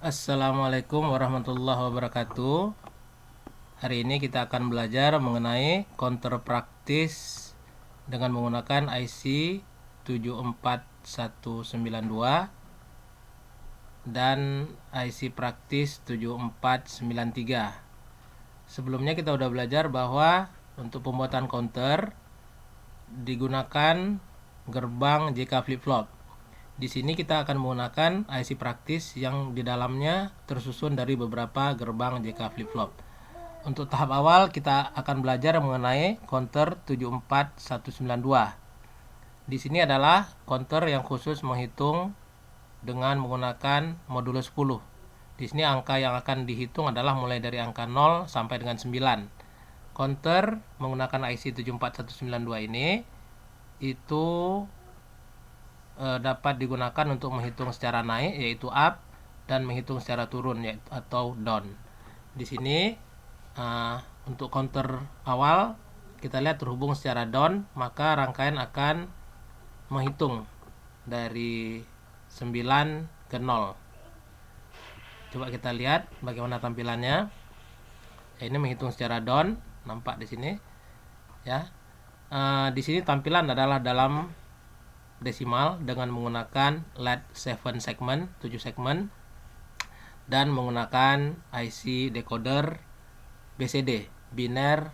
Assalamualaikum warahmatullahi wabarakatuh. Hari ini kita akan belajar mengenai counter praktis dengan menggunakan IC 74192 dan IC praktis 7493. Sebelumnya kita udah belajar bahwa untuk pembuatan counter digunakan gerbang JK flip-flop. Di sini kita akan menggunakan IC praktis yang di dalamnya tersusun dari beberapa gerbang JK flip-flop. Untuk tahap awal kita akan belajar mengenai counter 74192. Di sini adalah counter yang khusus menghitung dengan menggunakan modulo 10. Di sini angka yang akan dihitung adalah mulai dari angka 0 sampai dengan 9. Counter menggunakan IC 74192 ini itu dapat digunakan untuk menghitung secara naik yaitu up dan menghitung secara turun yaitu atau down. Di sini untuk counter awal kita lihat terhubung secara down, maka rangkaian akan menghitung dari 9 ke 0. Coba kita lihat bagaimana tampilannya. Ya, ini menghitung secara down, nampak di sini. Ya. Di sini tampilan adalah dalam desimal dengan menggunakan LED 7 segmen, 7 segmen, dan menggunakan IC decoder BCD, biner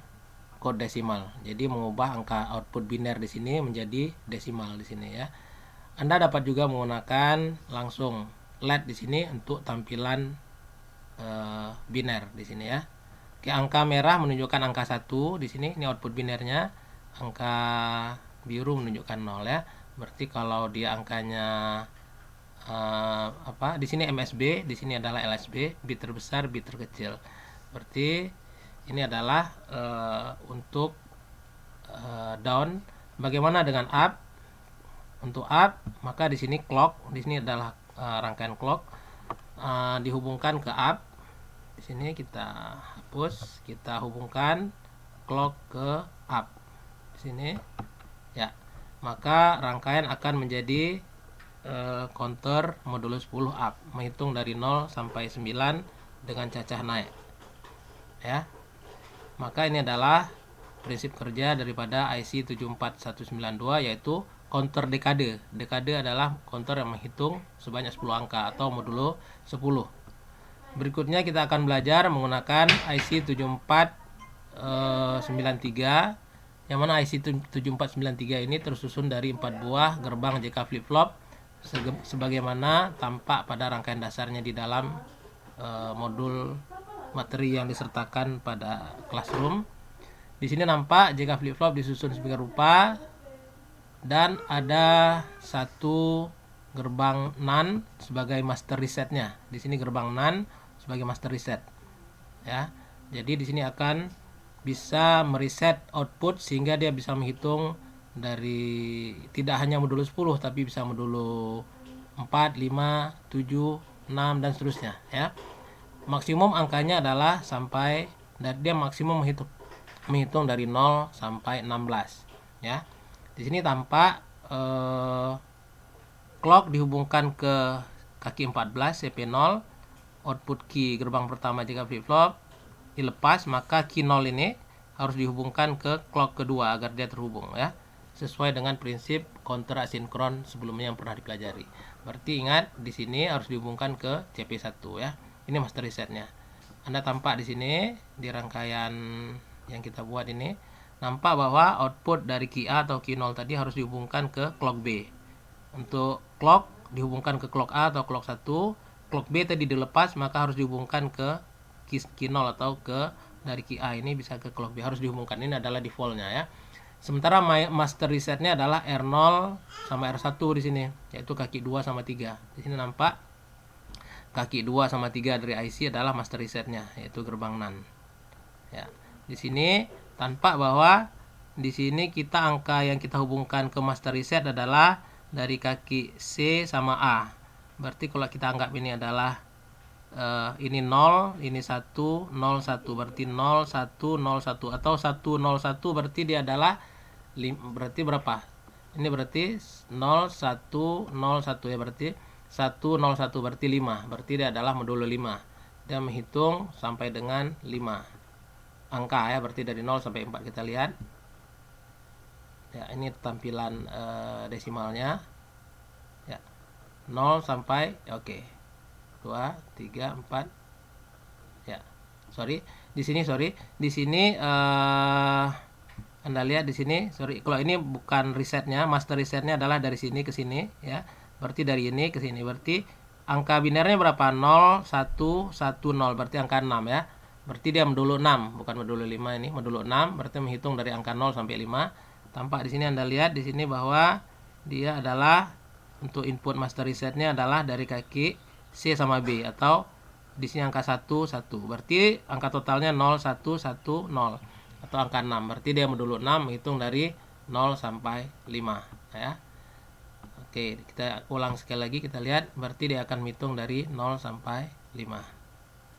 code desimal. Jadi mengubah angka output biner di sini menjadi desimal di sini ya. Anda dapat juga menggunakan langsung LED di sini untuk tampilan biner di sini ya. Oke, angka merah menunjukkan angka 1 di sini, ini output binernya. Angka biru menunjukkan 0 ya. Berarti kalau dia angkanya di sini MSB, di sini adalah LSB, bit terbesar, bit terkecil. Berarti ini adalah untuk down. Bagaimana dengan up? Untuk up, maka di sini clock, di sini adalah rangkaian clock dihubungkan ke up. Di sini kita hapus, kita hubungkan clock ke up. Di sini ya. Maka rangkaian akan menjadi counter modulo 10 up, menghitung dari 0 sampai 9 dengan cacah naik ya. Maka ini adalah prinsip kerja daripada IC 74192, yaitu counter dekade. Dekade adalah counter yang menghitung sebanyak 10 angka atau modulo 10. Berikutnya kita akan belajar menggunakan IC 7493, yang mana IC 7493 ini tersusun dari 4 buah gerbang JK flip-flop sebagaimana tampak pada rangkaian dasarnya di dalam modul materi yang disertakan pada classroom. Di sini nampak JK flip-flop disusun sedemikian rupa dan ada satu gerbang NAND sebagai master resetnya. Di sini gerbang NAND sebagai master reset ya. Jadi di sini akan bisa mereset output sehingga dia bisa menghitung dari tidak hanya modulo 10 tapi bisa modulo 4, 5, 7, 6 dan seterusnya ya. Maksimum angkanya adalah sampai dia maksimum menghitung dari 0 sampai 16 ya. Di sini tampak clock dihubungkan ke kaki 14 CP0, output key gerbang pertama jika flip-flop dilepas, maka key 0 ini harus dihubungkan ke clock kedua agar dia terhubung ya, sesuai dengan prinsip counter asinkron sebelumnya yang pernah dipelajari. Berarti ingat di sini harus dihubungkan ke CP1 ya. Ini master resetnya. Anda tampak di sini di rangkaian yang kita buat ini nampak bahwa output dari key A atau key 0 tadi harus dihubungkan ke clock B. Untuk clock dihubungkan ke clock A atau clock 1, clock B tadi dilepas maka harus dihubungkan ke key 0 atau ke dari key A ini bisa ke clock B, harus dihubungkan. Ini adalah defaultnya ya. Sementara master resetnya adalah R0 sama R1 di sini, yaitu kaki 2 sama 3. Di sini nampak kaki 2 sama 3 dari IC adalah master resetnya, yaitu gerbang NAND. Ya. Di sini tampak bahwa di sini kita angka yang kita hubungkan ke master reset adalah dari kaki C sama A. Berarti kalau kita anggap ini adalah ini 0, ini 1, 0, 1, berarti 0, 1, 0, 1 atau 1, 0, 1 berarti dia adalah berarti berapa? Ini berarti 0, 1, 0, 1 ya, berarti 101 berarti 5. Berarti dia adalah modulo 5. Dia menghitung sampai dengan 5 angka ya, berarti dari 0 sampai 4 kita lihat. Ya, ini tampilan desimalnya. Ya. 0 sampai oke. 2, 3, 4. Ya. Di sini Anda lihat di sini, kalau ini bukan resetnya, master resetnya adalah dari sini ke sini ya. Berarti dari ini ke sini. Berarti angka binernya berapa? 0, 1, 1, 0. Berarti angka 6 ya. Berarti dia modulo 6, bukan modulo 5 ini, modulo 6. Berarti menghitung dari angka 0 sampai 5. Tampak di sini Anda lihat di sini bahwa dia adalah untuk input master resetnya adalah dari kaki C sama B, atau di sini angka 1, 1. Berarti angka totalnya 0, 1, 1, 0 atau angka 6. Berarti dia modulo 6 menghitung dari 0 sampai 5 ya. Oke, kita ulang sekali lagi, kita lihat berarti dia akan menghitung dari 0 sampai 5.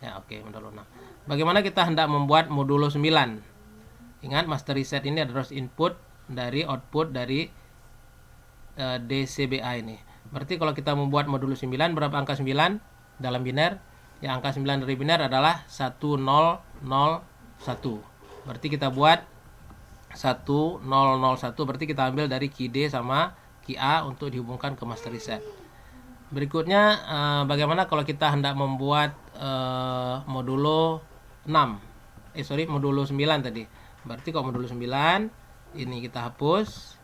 Ya, oke, modulo 6. Bagaimana kita hendak membuat modulo 9? Ingat, master reset ini adalah input dari output dari DCBA ini. Berarti kalau kita membuat modulo 9, berapa angka 9 dalam biner? Ya, angka 9 dari biner adalah 1001. Berarti kita buat 1001, berarti kita ambil dari key D sama key A untuk dihubungkan ke master reset. Berikutnya bagaimana kalau kita hendak membuat modulo 6? Modulo 9 tadi. Berarti kalau modulo 9 ini kita hapus,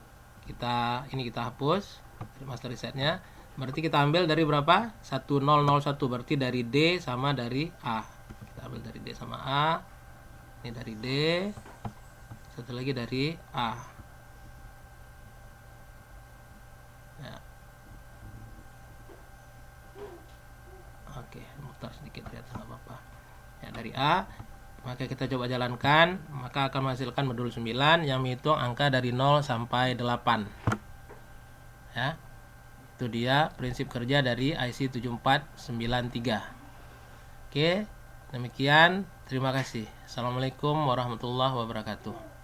ini kita hapus dari master resetnya. Berarti kita ambil dari berapa? 1001. Berarti dari D sama dari A. Kita ambil dari D sama A. Ini dari D. Satu lagi dari A. Ya. Oke, mutar sedikit ya, nggak apa-apa. Ya, dari A. Maka kita coba jalankan, maka akan menghasilkan modulo 9 yang menghitung angka dari 0 sampai 8. Ya. Itu dia prinsip kerja dari IC 7493. Oke, demikian. Terima kasih. Assalamualaikum warahmatullahi wabarakatuh.